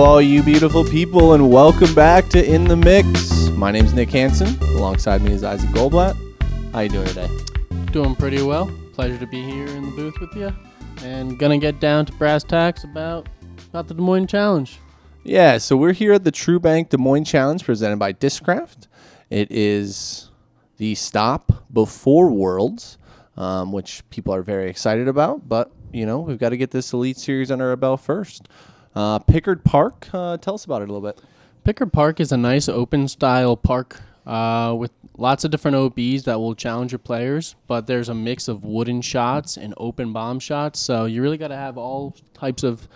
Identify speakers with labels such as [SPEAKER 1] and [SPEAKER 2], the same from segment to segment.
[SPEAKER 1] all you beautiful people, and welcome back to In the Mix. My name's Nick Hanson. Alongside me is Isaac Goldblatt. How you doing today?
[SPEAKER 2] Doing pretty well. Pleasure to be here in the booth with you. And gonna get down to brass tacks about the Des Moines Challenge.
[SPEAKER 1] Yeah, so we're here at the TruBank Des Moines Challenge presented by Discraft. It is the stop before Worlds, which people are very excited about. But, you know, we've got to get this Elite Series under our belt first. Pickard Park, tell us about it a little bit.
[SPEAKER 2] Pickard Park is a nice open-style park with lots of different OBs that will challenge your players. But there's a mix of wooden shots and open bomb shots. So you really got to have all types of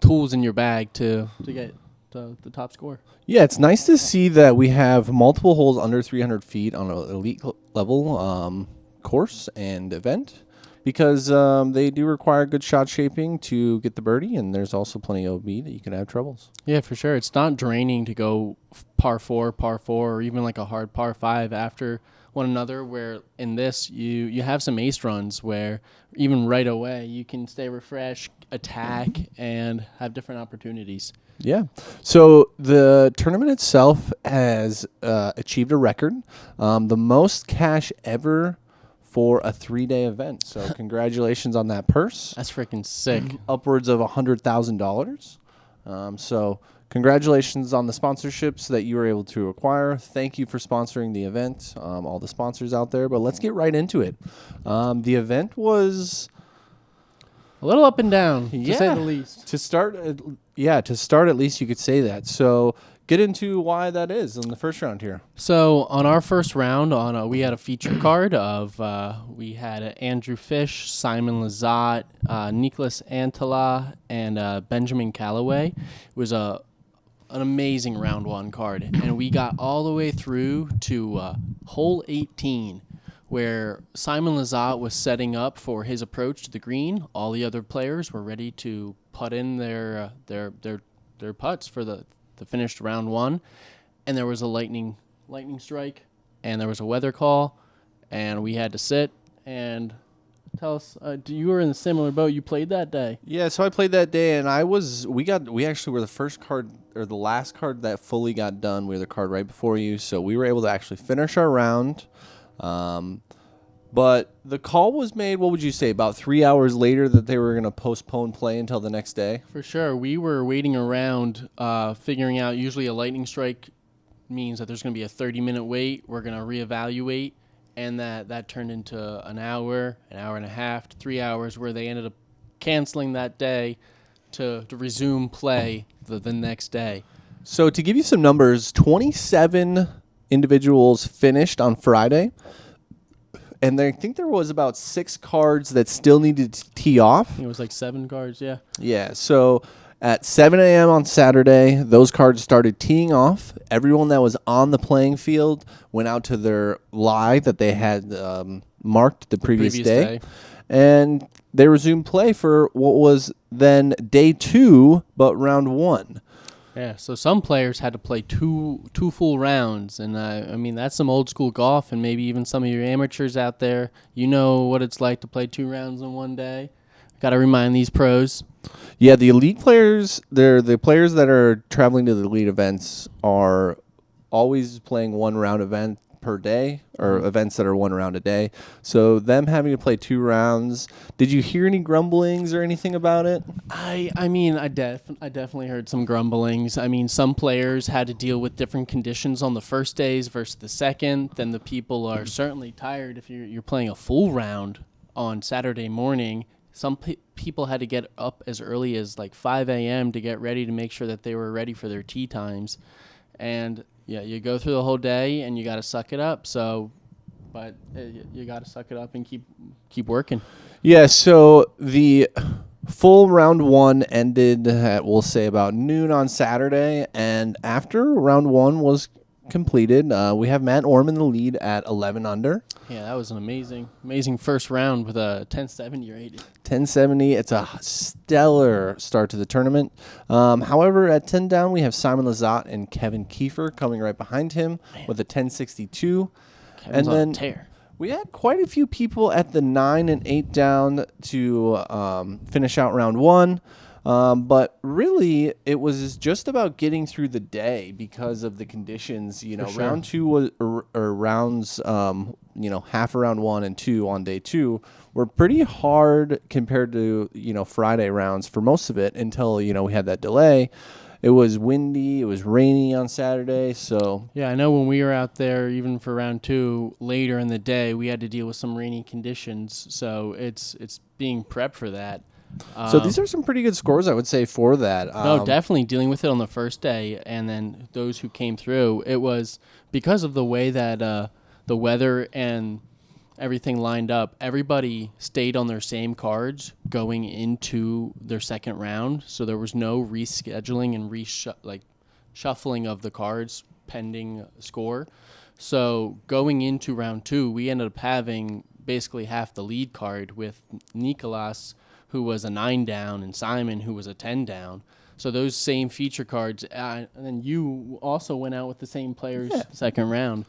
[SPEAKER 2] tools in your bag to get the top score. Yeah,
[SPEAKER 1] it's nice to see that we have multiple holes under 300 feet on an elite level course and event, because they do require good shot shaping to get the birdie, and there's also plenty of OB that you can have troubles.
[SPEAKER 2] Yeah, for sure. It's not draining to go par 4, or even like a hard par 5 after one another, where in this you have some ace runs where even right away you can stay refreshed, attack, and have different opportunities.
[SPEAKER 1] Yeah. So the tournament itself has achieved a record, the most cash ever for a 3-day event. So congratulations on that purse.
[SPEAKER 2] That's freaking sick.
[SPEAKER 1] Upwards of $100,000. So congratulations on the sponsorships that you were able to acquire. Thank you for sponsoring the event, all the sponsors out there. But let's get right into it. The event was
[SPEAKER 2] a little up and down, to say the least.
[SPEAKER 1] To start at least you could say that. So get into why that is in the first round here.
[SPEAKER 2] So on our first round, we had a feature card of we had Andrew Fish, Simon Lizotte, Nicholas Antala, and Benjamin Callaway. It was an amazing round one card, and we got all the way through to hole 18, where Simon Lizotte was setting up for his approach to the green. All the other players were ready to put in their putts for the finished round one, and there was a lightning strike, and there was a weather call, and we had to sit. And tell us, you were in a similar boat. You played that day.
[SPEAKER 1] Yeah, so I played that day, and we actually were the first card, or the last card that fully got done. We were the card right before you, so we were able to actually finish our round. But the call was made, what would you say, about 3 hours later, that they were going to postpone play until the next day?
[SPEAKER 2] For sure. We were waiting around, figuring out usually a lightning strike means that there's going to be a 30-minute wait. We're going to reevaluate, and that turned into an hour and a half to 3 hours, where they ended up canceling that day to resume play the next day.
[SPEAKER 1] So to give you some numbers, 27 individuals finished on Friday. And I think there was about 6 cards that still needed to tee off.
[SPEAKER 2] It was like 7 cards, yeah.
[SPEAKER 1] Yeah, so at 7 a.m. on Saturday, those cards started teeing off. Everyone that was on the playing field went out to their lie that they had marked the previous day. And they resumed play for what was then day 2, but round 1.
[SPEAKER 2] Yeah, so some players had to play two full rounds, and I mean, that's some old school golf, and maybe even some of your amateurs out there, you know what it's like to play 2 rounds in one day. Got to remind these pros.
[SPEAKER 1] Yeah, the elite players, the players that are traveling to the elite events are always playing 1 round event per day, or events that are 1 round a day. So them having to play 2 rounds. Did you hear any grumblings or anything about it?
[SPEAKER 2] I definitely heard some grumblings. I mean, some players had to deal with different conditions on the first days versus the second. Then the people are certainly tired if you're playing a full round on Saturday morning. Some people had to get up as early as like 5 a.m. to get ready to make sure that they were ready for their tee times. And yeah, you go through the whole day, and you got to suck it up. So, but you got to suck it up and keep working.
[SPEAKER 1] Yeah. So the full round 1 ended at, we'll say, about noon on Saturday, and after round 1 was completed, we have Matt Orm in the lead at 11 under.
[SPEAKER 2] Yeah, that was an amazing first round with a 1070 rating.
[SPEAKER 1] 1070. It's a stellar start to the tournament. However, at 10 down, we have Simon Lizotte and Kevin Kiefer coming right behind him with a 1062.
[SPEAKER 2] Kevin's on a tear.
[SPEAKER 1] We had quite a few people at the 9 and 8 down to finish out round 1. But really, it was just about getting through the day because of the conditions. Round two was or rounds. Half of round 1 and 2 on day 2 were pretty hard compared to Friday rounds for most of it until we had that delay. It was windy. It was rainy on Saturday. So
[SPEAKER 2] yeah, I know when we were out there, even for round 2, later in the day, we had to deal with some rainy conditions. So it's being prepped for that.
[SPEAKER 1] So these are some pretty good scores, I would say, for that.
[SPEAKER 2] No, definitely dealing with it on the first day, and then those who came through, it was because of the way that the weather and everything lined up. Everybody stayed on their same cards going into their second round, so there was no rescheduling and shuffling of the cards pending score. So going into round 2, we ended up having basically half the lead card with Nicholas, who was a 9 down, and Simon, who was a 10 down. So those same feature cards, and then you also went out with the same players second round.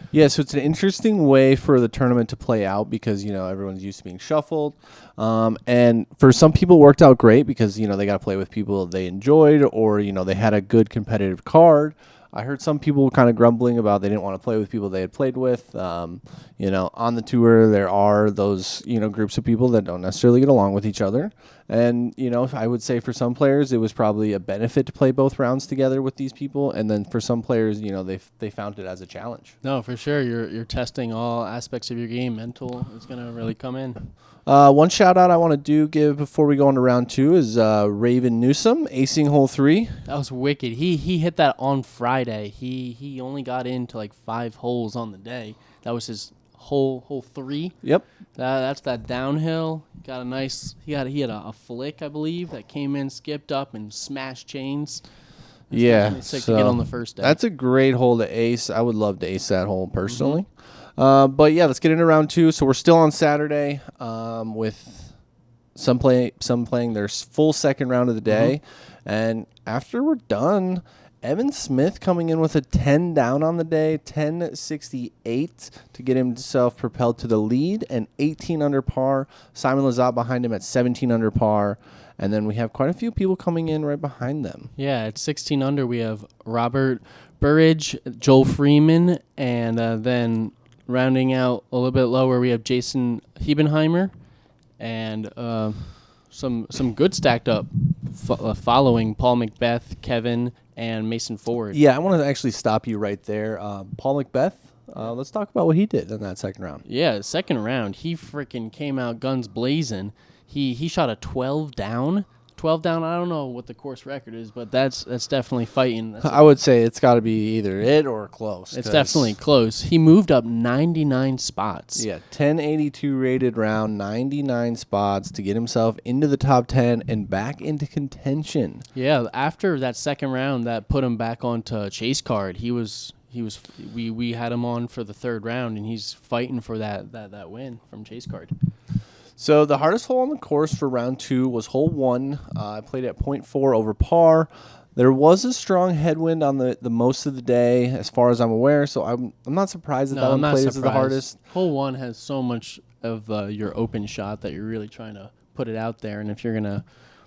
[SPEAKER 1] Yeah, so it's an interesting way for the tournament to play out because, everyone's used to being shuffled. And for some people, it worked out great because, they got to play with people they enjoyed or, they had a good competitive card. I heard some people kind of grumbling about they didn't want to play with people they had played with. On the tour, there are those, groups of people that don't necessarily get along with each other. And, I would say for some players, it was probably a benefit to play both rounds together with these people. And then for some players, they found it as a challenge.
[SPEAKER 2] No, for sure. You're testing all aspects of your game. Mental is going to really come in.
[SPEAKER 1] One shout out I want to give before we go into round 2 is Raven Newsom acing hole 3.
[SPEAKER 2] That was wicked. He hit that on Friday. He only got into like 5 holes on the day. That was his hole 3.
[SPEAKER 1] Yep.
[SPEAKER 2] That's that downhill. Got a nice. He had a flick, I believe, that came in, skipped up, and smashed chains. Sick to get on the first day.
[SPEAKER 1] That's a great hole to ace. I would love to ace that hole personally. But yeah, let's get into round 2. So we're still on Saturday with some playing their full second round of the day. And after we're done, Evan Smith coming in with a 10 down on the day, 10.68 to get himself propelled to the lead, and 18 under par. Simon Lizotte behind him at 17 under par. And then we have quite a few people coming in right behind them.
[SPEAKER 2] Yeah, at 16 under, we have Robert Burridge, Joel Freeman, and then rounding out a little bit lower, we have Jason Hebenheimer, and some good stacked up following Paul Macbeth, Kevin, and Mason Ford.
[SPEAKER 1] Yeah, I want to actually stop you right there. Paul Macbeth, let's talk about what he did in that second round.
[SPEAKER 2] Yeah, second round, he freaking came out guns blazing. He shot a 12 down. 12 down, I don't know what the course record is, but that's definitely fighting.
[SPEAKER 1] I would say it's got to be either it or close.
[SPEAKER 2] It's definitely close. He moved up 99 spots.
[SPEAKER 1] Yeah, 1082 rated round, 99 spots to get himself into the top 10 and back into contention.
[SPEAKER 2] Yeah, after that second round, that put him back onto Chase card. We had him on for the third round, and he's fighting for that win from Chase card.
[SPEAKER 1] So the hardest hole on the course for round 2 was hole 1. I played at 0.4 over par. There was a strong headwind on the most of the day, as far as I'm aware. So I'm not surprised that one plays as the hardest.
[SPEAKER 2] Hole 1 has so much of your open shot that you're really trying to put it out there, and if you're gonna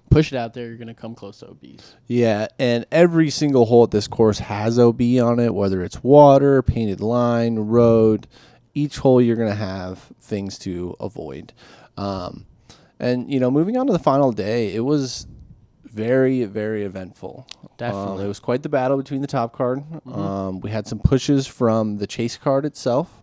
[SPEAKER 2] push it out there, you're gonna come close to OBs.
[SPEAKER 1] Yeah, and every single hole at this course has OB on it, whether it's water, painted line, road. Each hole you're gonna have things to avoid. And moving on to the final day, it was very, very eventful.
[SPEAKER 2] Definitely.
[SPEAKER 1] It was quite the battle between the top card. We had some pushes from the chase card itself.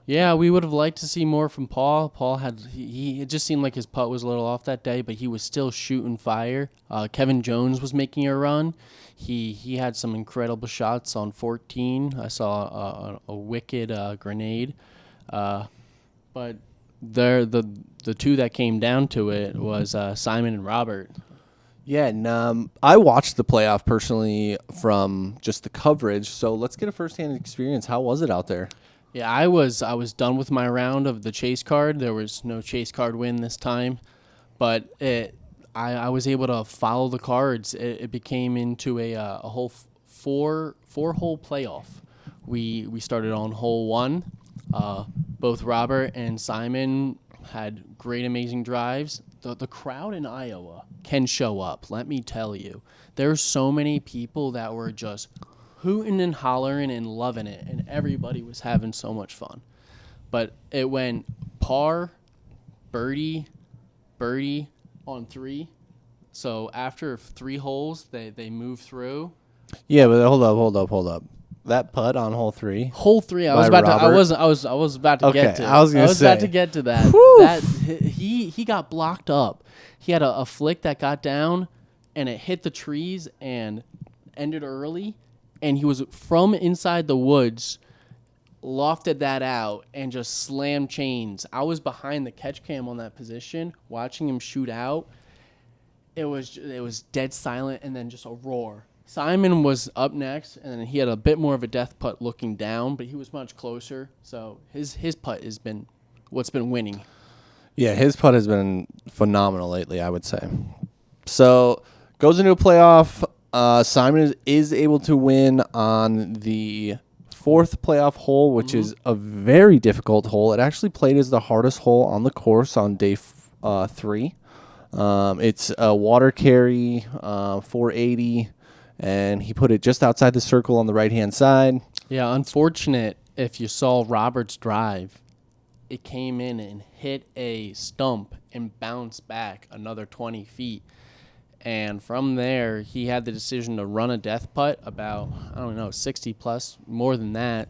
[SPEAKER 2] Yeah, we would have liked to see more from Paul. Paul it just seemed like his putt was a little off that day, but he was still shooting fire. Kevin Jones was making a run. He had some incredible shots on 14. I saw a wicked grenade. But the two that came down to it was Simon and Robert.
[SPEAKER 1] Yeah, and I watched the playoff personally from just the coverage. So let's get a firsthand experience. How was it out there?
[SPEAKER 2] Yeah, I was done with my round of the chase card. There was no chase card win this time, but I was able to follow the cards. It became into a whole four hole playoff. We started on hole 1. Both Robert and Simon had great, amazing drives. the crowd in Iowa can show up. Let me tell you, there's so many people that were just hooting and hollering and loving it, and everybody was having so much fun. But it went par, birdie, birdie on 3. So after 3 holes, they moved through.
[SPEAKER 1] Yeah, but hold up. That putt on hole 3.
[SPEAKER 2] Hole 3, I was about to get to.
[SPEAKER 1] I was
[SPEAKER 2] about to get to that. That he got blocked up. He had a flick that got down, and it hit the trees and ended early. And he was from inside the woods, lofted that out, and just slammed chains. I was behind the catch cam on that position, watching him shoot out. It was dead silent, and then just a roar. Simon was up next, and then he had a bit more of a death putt looking down, but he was much closer. So his putt has been what's been winning.
[SPEAKER 1] Yeah, his putt has been phenomenal lately, I would say. So goes into a playoff. Simon is able to win on the 4th playoff hole, which is a very difficult hole. It actually played as the hardest hole on the course on day 3. It's a water carry, 480. And he put it just outside the circle on the right-hand side.
[SPEAKER 2] Yeah, unfortunate if you saw Robert's drive. It came in and hit a stump and bounced back another 20 feet. And from there, he had the decision to run a death putt about, 60 plus, more than that.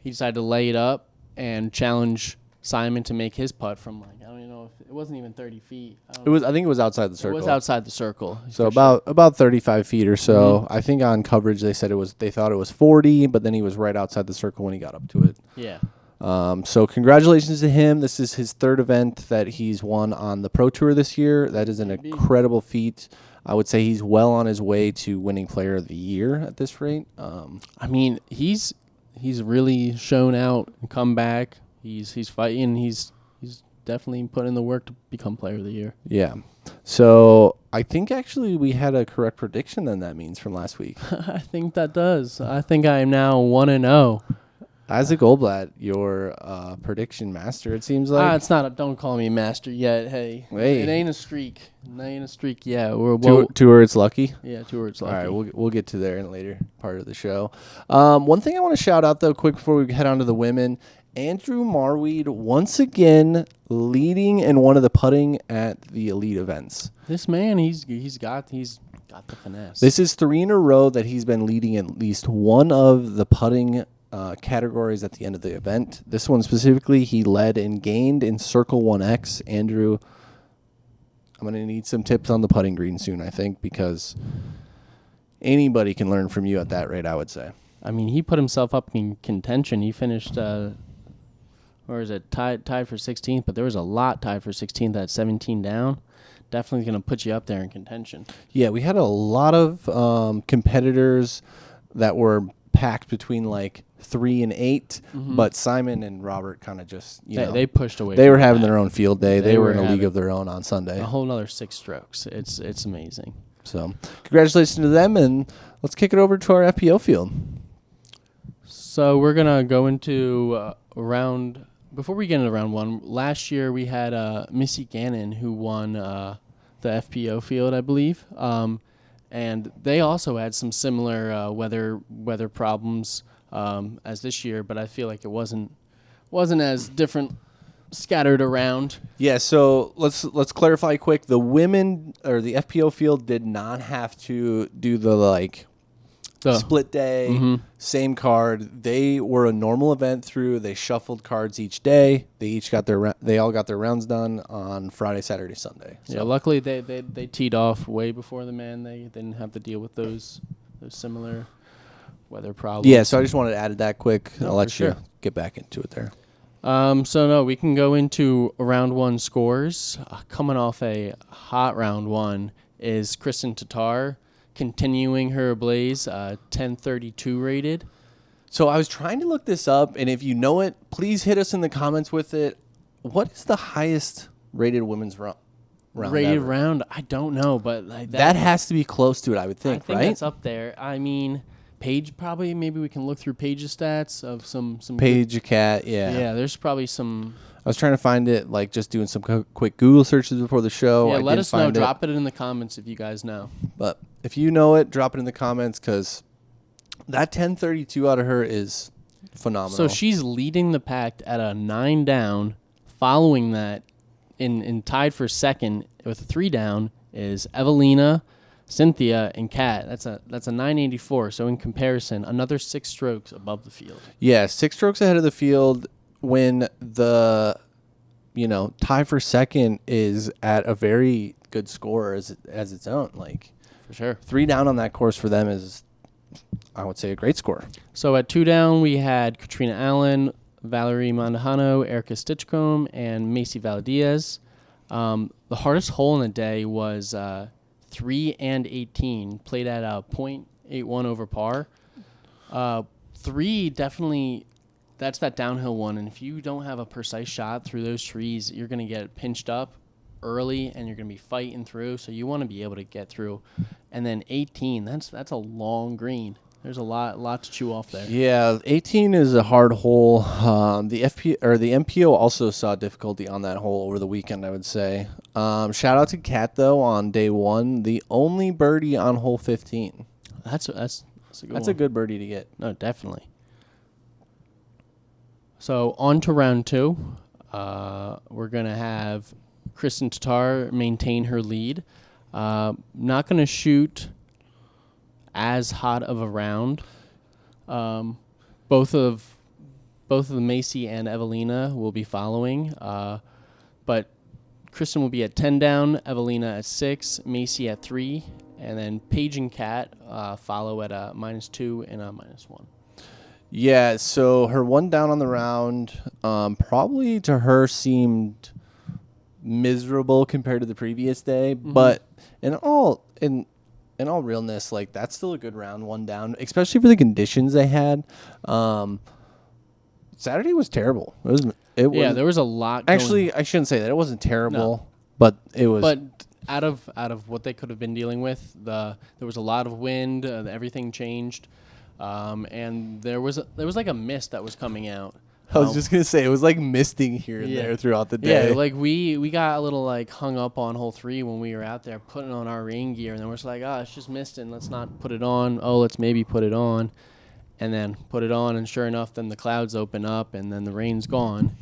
[SPEAKER 2] He decided to lay it up and challenge Simon to make his putt from it wasn't even 30 feet.
[SPEAKER 1] I think it was outside the circle.
[SPEAKER 2] It was outside the circle.
[SPEAKER 1] So about 35 feet or so. I think on coverage they said they thought it was 40, but then he was right outside the circle when he got up to it.
[SPEAKER 2] Yeah.
[SPEAKER 1] So congratulations to him. This is his 3rd event that he's won on the Pro Tour this year. That is an incredible feat. I would say he's well on his way to winning Player of the Year at this rate.
[SPEAKER 2] He's really shown out and come back. He's fighting. He's definitely put in the work to become Player of the Year.
[SPEAKER 1] Yeah. So I think actually we had a correct prediction then that means from last week.
[SPEAKER 2] I think that does. I think I am now 1-0.
[SPEAKER 1] Isaac Goldblatt, your prediction master, it seems like.
[SPEAKER 2] It's not. Don't call me master yet. Hey. It ain't a streak. Yeah,
[SPEAKER 1] two where it's lucky.
[SPEAKER 2] Yeah, 2 where it's lucky.
[SPEAKER 1] All right, we'll get to there in a later part of the show. One thing I want to shout out though, quick before we head on to the women. Andrew Marweed once again leading in one of the putting at the elite events.
[SPEAKER 2] This man, he's got the finesse.
[SPEAKER 1] This is 3 in a row that he's been leading at least one of the putting categories at the end of the event. This one specifically, he led and gained in Circle 1X. Andrew, I'm going to need some tips on the putting green soon, I think, because anybody can learn from you at that rate, I would say.
[SPEAKER 2] I mean, he put himself up in contention. He finished, tied for 16th, but there was a lot tied for 16th at 17 down. Definitely going to put you up there in contention.
[SPEAKER 1] Yeah, we had a lot of competitors that were packed between like 3 and 8, but Simon and Robert kind of just,
[SPEAKER 2] they pushed away.
[SPEAKER 1] They were having their own field day. They were in a league of their own on Sunday.
[SPEAKER 2] A whole nother 6 strokes. It's amazing.
[SPEAKER 1] So congratulations to them, and let's kick it over to our FPO field.
[SPEAKER 2] So we're going to go into round... Before we get into round 1, last year we had Missy Gannon who won the FPO field, I believe. And they also had some similar weather problems as this year, but I feel like it wasn't as different, scattered around.
[SPEAKER 1] Yeah, so let's clarify quick. The women or the FPO field did not have to do the split day, same card. They were a normal event through. They shuffled cards each day. They all got their rounds done on Friday, Saturday, Sunday. So.
[SPEAKER 2] Yeah, luckily they teed off way before the man. They didn't have to deal with those similar weather problems.
[SPEAKER 1] Yeah, so I just wanted to add that quick.
[SPEAKER 2] No,
[SPEAKER 1] I'll let you
[SPEAKER 2] sure.
[SPEAKER 1] get back into it there.
[SPEAKER 2] We can go into round 1 scores. Coming off a hot round 1 is Kristen Tatar. Continuing her blaze, 1032 rated.
[SPEAKER 1] So I was trying to look this up, and if you know it, please hit us in the comments with it. What is the highest rated women's round?
[SPEAKER 2] Round? I don't know, but
[SPEAKER 1] that has to be close to it, I would think,
[SPEAKER 2] I think
[SPEAKER 1] right?
[SPEAKER 2] that's up there. I mean, Paige probably. Maybe we can look through Paige's stats of some
[SPEAKER 1] Paige, a cat, yeah.
[SPEAKER 2] Yeah, there's probably some.
[SPEAKER 1] I was trying to find it, like just doing some quick Google searches before the show.
[SPEAKER 2] Yeah,
[SPEAKER 1] I
[SPEAKER 2] let
[SPEAKER 1] didn't
[SPEAKER 2] us know.
[SPEAKER 1] find it.
[SPEAKER 2] Drop it in the comments if you guys know.
[SPEAKER 1] But if you know it, drop it in the comments because that 1032 out of her is phenomenal.
[SPEAKER 2] So she's leading the pack at a 9 down. Following that, in tied for second with a 3 down is Evelina, Cynthia, and Kat. That's a 984. So in comparison, another 6 strokes above the field.
[SPEAKER 1] Yeah, 6 strokes ahead of the field when the tie for second is at a very good score as its own. Like
[SPEAKER 2] For sure.
[SPEAKER 1] 3 down on that course for them is, I would say, a great score.
[SPEAKER 2] So at 2 down, we had Katrina Allen, Valerie Mondahano, Erica Stitchcomb, and Macy Valdez. The hardest hole in the day was 3 and 18, played at a .81 over par. 3 definitely, that's that downhill one, and if you don't have a precise shot through those trees, you're going to get pinched up early, and you're going to be fighting through, so you want to be able to get through. And then 18, that's a long green. There's a lot to chew off there.
[SPEAKER 1] Yeah, 18 is a hard hole. The MPO also saw difficulty on that hole over the weekend, I would say. Shout out to Kat though on day 1, the only birdie on hole 15.
[SPEAKER 2] That's a good
[SPEAKER 1] That's
[SPEAKER 2] one.
[SPEAKER 1] a good birdie to get.
[SPEAKER 2] No, definitely. So on to round 2. We're gonna have Kristen Tatar maintain her lead. Not gonna shoot as hot of a round. Both of the Macy and Evelina will be following, but Kristen will be at 10 down, Evelina at 6, Macy at 3, and then Paige and Kat follow at a -2 and a -1.
[SPEAKER 1] Yeah, so her 1 down on the round probably to her seemed miserable compared to the previous day, but in all realness, like that's still a good round, 1 down, especially for the conditions they had. Saturday was terrible. It was
[SPEAKER 2] Yeah, there was a lot.
[SPEAKER 1] actually. I shouldn't say that. It wasn't terrible, but it was.
[SPEAKER 2] But out of what they could have been dealing with, there was a lot of wind. Everything changed, and there was like a mist that was coming out.
[SPEAKER 1] I was just gonna say it was like misting here and there throughout the day.
[SPEAKER 2] Yeah, like we got a little like hung up on hole 3 when we were out there putting on our rain gear, and then we're just like, it's just misting. Let's not put it on. Oh, let's maybe put it on, and then put it on, and sure enough, then the clouds open up, and then the rain's gone.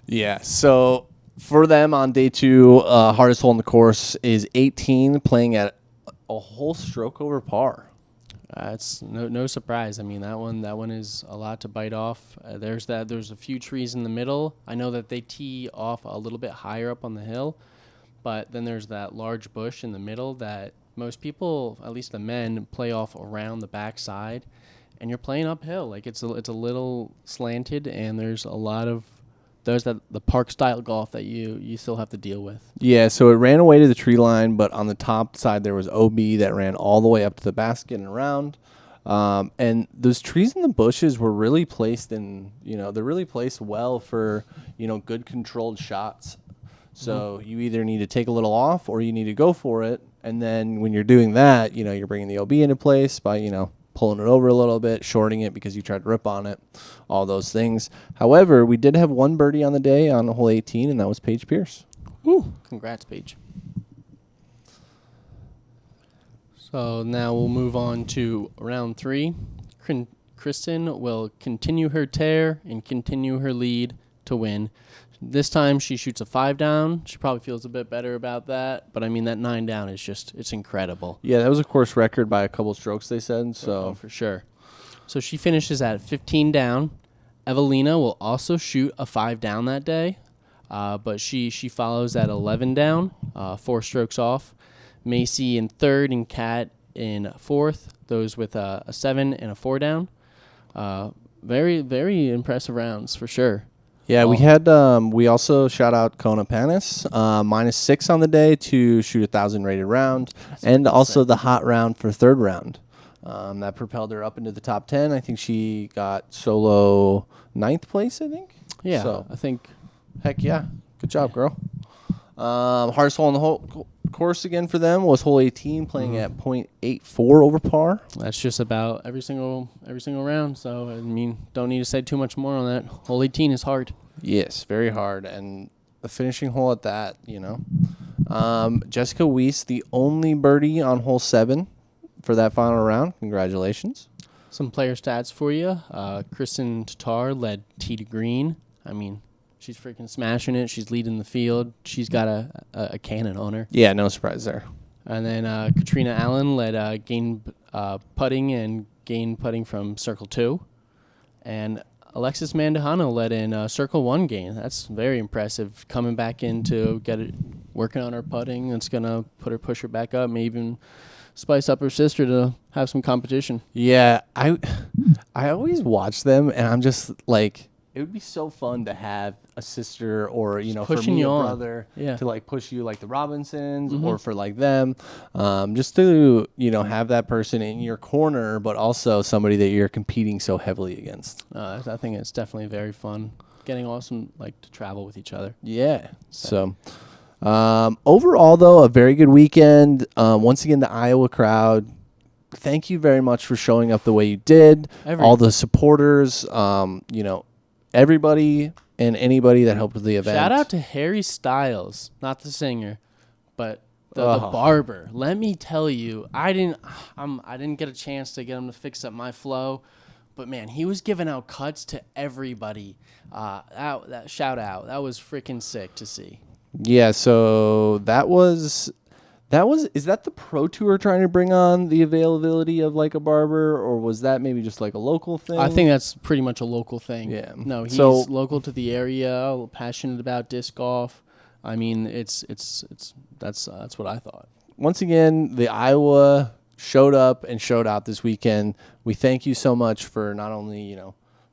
[SPEAKER 1] Yeah. So for them on day 2, hardest hole in the course is 18, playing at a whole stroke over par.
[SPEAKER 2] It's no surprise. I mean, that one is a lot to bite off. There's a few trees in the middle. I know that they tee off a little bit higher up on the hill, but then there's that large bush in the middle that most people, at least the men, play off around the backside, and you're playing uphill. Like it's a little slanted, and there's a lot of the park style golf that you still have to deal with.
[SPEAKER 1] Yeah, so it ran away to the tree line, but on the top side there was OB that ran all the way up to the basket and around. And those trees in the bushes were really placed they're really placed well for, good controlled shots. So you either need to take a little off or you need to go for it. And then when you're doing that, you're bringing the OB into place by, pulling it over a little bit, shorting it because you tried to rip on it, all those things. However, we did have 1 birdie on the day on hole 18, and that was Paige Pierce.
[SPEAKER 2] Woo! Congrats, Paige. So now we'll move on to round 3. Kristen will continue her tear and continue her lead to win. This time she shoots a 5 down. She probably feels a bit better about that. But, I mean, that 9 down is it's incredible.
[SPEAKER 1] Yeah, that was a course record by a couple strokes, they said. So
[SPEAKER 2] for sure. So she finishes at 15 down. Evelina will also shoot a 5 down that day. But she follows at 11 down, 4 strokes off. Macy in 3rd and Kat in 4th. Those with a 7 and a 4 down. Very, very impressive rounds for sure.
[SPEAKER 1] Yeah, we also shout out Kona Panis, -6 on the day to shoot 1,000 rated round, and also the hot round for 3rd round. That propelled her up into the top 10. I think she got solo 9th place, I think.
[SPEAKER 2] Yeah,
[SPEAKER 1] so,
[SPEAKER 2] I think.
[SPEAKER 1] heck yeah. Good job, girl. Hardest hole in the course again for them was hole 18, playing at .84 over par.
[SPEAKER 2] That's just about every single round. So, I mean, don't need to say too much more on that. Hole 18 is hard.
[SPEAKER 1] Yes, very hard. And the finishing hole at that, Jessica Weiss, the only birdie on hole 7 for that final round. Congratulations.
[SPEAKER 2] Some player stats for you. Kristen Tatar led tee to green. I mean, she's freaking smashing it. She's leading the field. She's got a cannon on her.
[SPEAKER 1] Yeah, no surprise there.
[SPEAKER 2] And then Katrina Allen led gain putting and gain putting from circle 2. And Alexis Mandujano led in circle 1 gain. That's very impressive. Coming back in to working on her putting. That's going to push her back up, maybe even spice up her sister to have some competition.
[SPEAKER 1] Yeah, I always watch them, and I'm just like, it would be so fun to have a sister or, for me, a brother to, like, push you like the Robinsons or for, like, them. Just to, have that person in your corner, but also somebody that you're competing so heavily against.
[SPEAKER 2] I think it's definitely very fun. Getting awesome, like, to travel with each other.
[SPEAKER 1] Yeah. So, overall, though, a very good weekend. Once again, the Iowa crowd, thank you very much for showing up the way you did. All the supporters, everybody and anybody that helped with the event.
[SPEAKER 2] Shout out to Harry Styles, not the singer, but the barber. Let me tell you, I didn't get a chance to get him to fix up my flow, but man, he was giving out cuts to everybody. That shout out. That was freaking sick to see.
[SPEAKER 1] Yeah, so is that the Pro Tour trying to bring on the availability of like a barber, or was that maybe just like a local thing?
[SPEAKER 2] I think that's pretty much a local thing.
[SPEAKER 1] Yeah.
[SPEAKER 2] No, he's local to the area, passionate about disc golf. I mean, that's what I thought.
[SPEAKER 1] Once again, the Iowa showed up and showed out this weekend. We thank you so much for not only,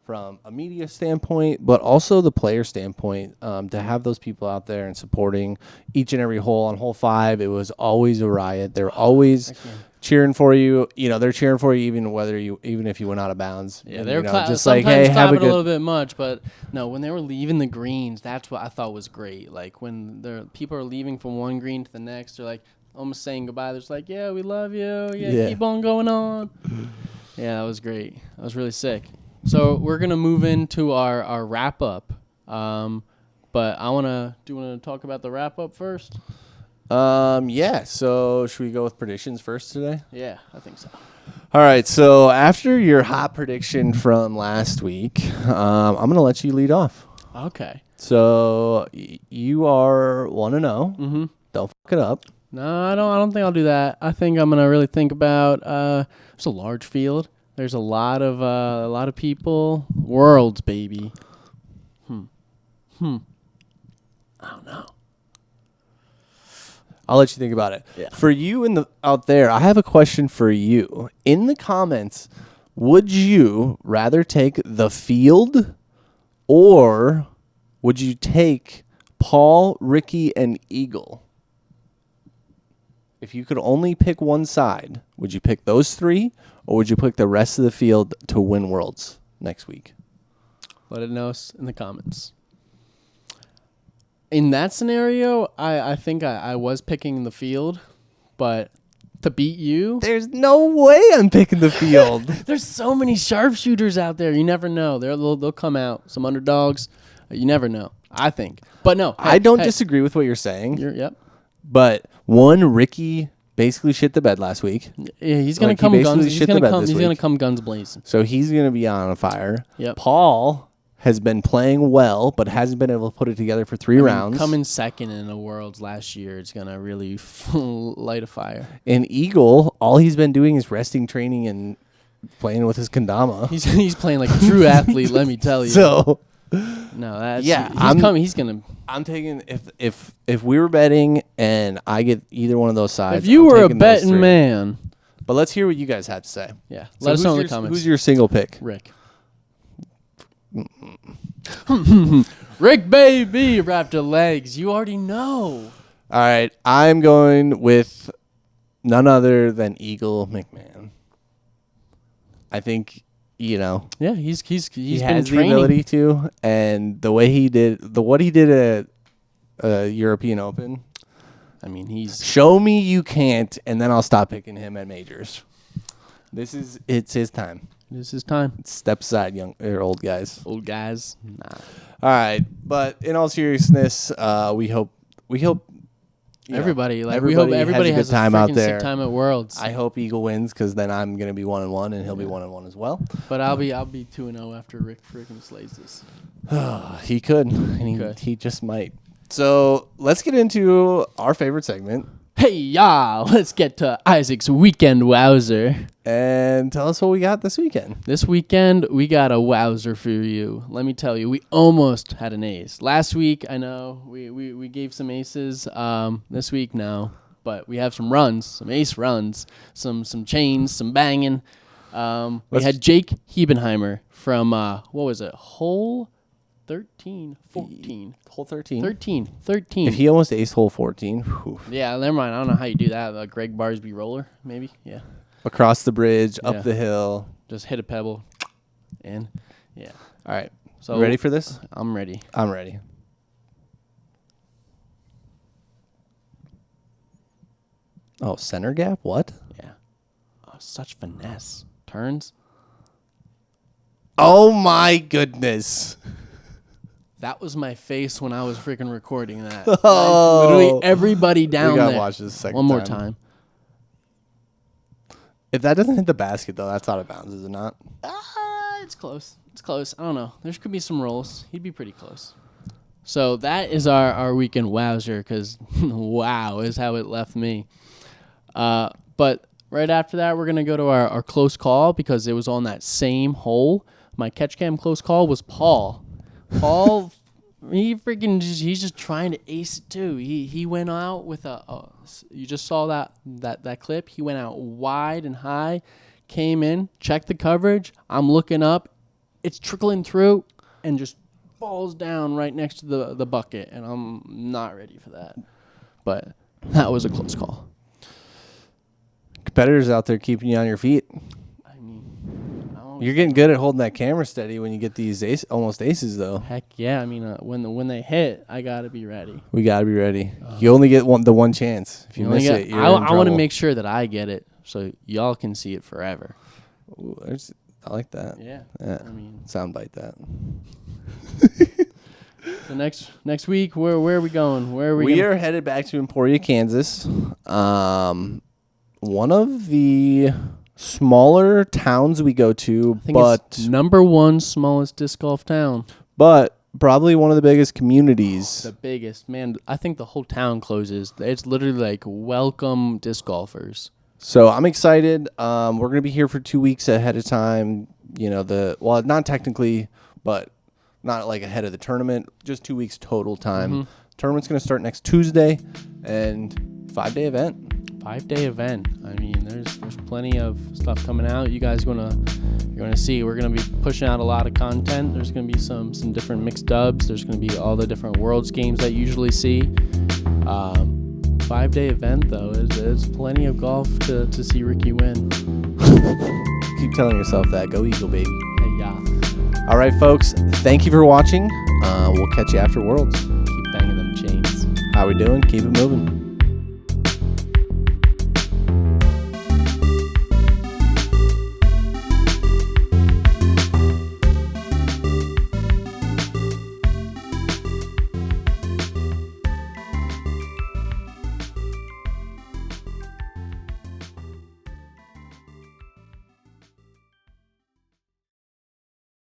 [SPEAKER 1] from a media standpoint, but also the player standpoint, to have those people out there and supporting each and every hole. On hole 5, it was always a riot. They're always cheering for you. They're cheering for you even if you went out of bounds.
[SPEAKER 2] Yeah, they were
[SPEAKER 1] just
[SPEAKER 2] sometimes
[SPEAKER 1] like, hey, have a good.
[SPEAKER 2] A little bit much, but no, when they were leaving the greens, that's what I thought was great. Like when the people are leaving from one green to the next, they're like almost saying goodbye. They're just like, yeah, we love you. Yeah, keep on going on. Yeah, that was great. That was really sick. So we're gonna move into our wrap up, but do you want to talk about the wrap up first?
[SPEAKER 1] Yeah. So should we go with predictions first today?
[SPEAKER 2] Yeah, I think so.
[SPEAKER 1] All right. So after your hot prediction from last week, I'm gonna let you lead off.
[SPEAKER 2] Okay.
[SPEAKER 1] So you are 1-0.
[SPEAKER 2] Mm-hmm.
[SPEAKER 1] Don't fuck it up.
[SPEAKER 2] No, I don't think I'll do that. I think I'm gonna really think about. It's a large field. There's a lot of people. Worlds, baby. I don't know.
[SPEAKER 1] I'll let you think about it.
[SPEAKER 2] Yeah.
[SPEAKER 1] For you out there, I have a question for you. In the comments, would you rather take the field, or would you take Paul, Ricky, and Eagle? If you could only pick one side, would you pick those 3, or would you pick the rest of the field to win Worlds next week?
[SPEAKER 2] Let it know in the comments. In that scenario, I think I was picking the field, but to beat you,
[SPEAKER 1] there's no way I'm picking the field.
[SPEAKER 2] There's so many sharpshooters out there. You never know. They'll come out. Some underdogs. You never know. I think. But no.
[SPEAKER 1] I don't disagree with what you're saying.
[SPEAKER 2] Yep.
[SPEAKER 1] But Ricky basically shit the bed last week.
[SPEAKER 2] Yeah, he's gonna come guns. He's gonna come guns blazing.
[SPEAKER 1] So he's gonna be on fire.
[SPEAKER 2] Yep.
[SPEAKER 1] Paul has been playing well, but hasn't been able to put it together for 3 rounds.
[SPEAKER 2] Coming second in the Worlds last year, it's gonna really light a fire.
[SPEAKER 1] And Eagle, all he's been doing is resting, training, and playing with his kendama.
[SPEAKER 2] He's playing like a true athlete. Let me tell you.
[SPEAKER 1] So.
[SPEAKER 2] No, that's
[SPEAKER 1] He's gonna. I'm taking if we were betting and I get either one of those sides.
[SPEAKER 2] If you were a betting man,
[SPEAKER 1] but let's hear what you guys have to say.
[SPEAKER 2] Yeah, let us know in the comments.
[SPEAKER 1] Who's your single pick?
[SPEAKER 2] Rick. Rick, baby, Raptor legs. You already know.
[SPEAKER 1] All right, I'm going with none other than Eagle McMahon. I think. Yeah,
[SPEAKER 2] he's
[SPEAKER 1] he
[SPEAKER 2] been
[SPEAKER 1] has
[SPEAKER 2] training.
[SPEAKER 1] The ability to, and the way he did what he did at European Open.
[SPEAKER 2] I mean, he's
[SPEAKER 1] Show me you can't, and then I'll stop picking him at majors. It's his time.
[SPEAKER 2] this is time.
[SPEAKER 1] Step aside, young or old guys.
[SPEAKER 2] Old guys, nah.
[SPEAKER 1] All right, but in all seriousness, we hope
[SPEAKER 2] Everybody, we hope everybody has a
[SPEAKER 1] time out
[SPEAKER 2] freaking
[SPEAKER 1] there.
[SPEAKER 2] sick time at Worlds.
[SPEAKER 1] I hope Eagle wins because then I'm gonna be 1-1 and he'll be 1-1 as well.
[SPEAKER 2] But I'll be 2-0 after Rick freaking slays this.
[SPEAKER 1] He could, and he just might. So let's get into our favorite segment.
[SPEAKER 2] Hey, y'all, let's get to Isaac's Weekend Wowzer.
[SPEAKER 1] And tell us what we got this weekend.
[SPEAKER 2] This weekend, we got a wowzer for you. Let me tell you, we almost had an ace. Last week, I know, we gave some aces. This week, no. But we have some runs, some ace runs, some chains, some banging. We had Jake Hebenheimer from, what was it, hole 13, 14.
[SPEAKER 1] Hole 13.
[SPEAKER 2] 13.
[SPEAKER 1] If he almost aced hole 14, whew.
[SPEAKER 2] Yeah, never mind. I don't know how you do that. Greg Barsby roller, maybe? Yeah.
[SPEAKER 1] Across the bridge,
[SPEAKER 2] Yeah.
[SPEAKER 1] up the hill.
[SPEAKER 2] Just hit a pebble. And, yeah.
[SPEAKER 1] All right.
[SPEAKER 2] So
[SPEAKER 1] You ready for this?
[SPEAKER 2] I'm ready.
[SPEAKER 1] I'm ready. Oh, center gap? What?
[SPEAKER 2] Yeah. Oh, such finesse. Turns.
[SPEAKER 1] Oh, my goodness.
[SPEAKER 2] That was my face when I was freaking recording that.
[SPEAKER 1] Oh.
[SPEAKER 2] Literally everybody down
[SPEAKER 1] We gotta
[SPEAKER 2] there.
[SPEAKER 1] watch this second
[SPEAKER 2] One more
[SPEAKER 1] time.
[SPEAKER 2] time.
[SPEAKER 1] If that doesn't hit the basket, though, that's out of bounds, is it not?
[SPEAKER 2] It's close. It's close. I don't know. There could be some rolls. He'd be pretty close. So that is our weekend wowzer because wow is how it left me. But right after that, we're going to go to our close call because it was on that same hole. My catch cam close call was Paul. Paul, he's just trying to ace it too. He went out with you just saw that clip. He went out wide and high, came in, checked the coverage. I'm looking up, it's trickling through, and just falls down right next to the bucket. And I'm not ready for that. But that was a close call.
[SPEAKER 1] Competitors out there keeping you on your feet. You're getting good at holding that camera steady when you get these almost aces, though.
[SPEAKER 2] Heck yeah! I mean, when they hit, I gotta be ready.
[SPEAKER 1] We gotta be ready. You only get the one chance. If you miss it, you're in
[SPEAKER 2] I want to
[SPEAKER 1] trouble.
[SPEAKER 2] make sure that I get it, so y'all can see it forever.
[SPEAKER 1] Ooh, I like that.
[SPEAKER 2] Yeah.
[SPEAKER 1] Yeah.
[SPEAKER 2] I mean,
[SPEAKER 1] Soundbite that.
[SPEAKER 2] the next week, where are we going? Where are we?
[SPEAKER 1] We are headed back to Emporia, Kansas. One of the smaller towns we go to,
[SPEAKER 2] I think it's number one smallest disc golf town.
[SPEAKER 1] But probably one of the biggest communities.
[SPEAKER 2] The biggest, man. I think the whole town closes. It's literally like welcome disc golfers.
[SPEAKER 1] So I'm excited. We're gonna be here for 2 weeks ahead of time. You know, not technically, but not like ahead of the tournament. Just 2 weeks total time.
[SPEAKER 2] Mm-hmm.
[SPEAKER 1] Tournament's gonna start next Tuesday, and 5-day event.
[SPEAKER 2] 5-day event. I mean, there's plenty of stuff coming out. You guys you're gonna see. We're gonna be pushing out a lot of content. There's gonna be some different mixed dubs. There's gonna be all the different Worlds games that you usually see. 5-day event though is plenty of golf to see Ricky win.
[SPEAKER 1] Keep telling yourself that. Go Eagle, baby.
[SPEAKER 2] Hey, yeah.
[SPEAKER 1] All right, folks. Thank you for watching. We'll catch you after Worlds.
[SPEAKER 2] Keep banging them chains.
[SPEAKER 1] How we doing? Keep it moving.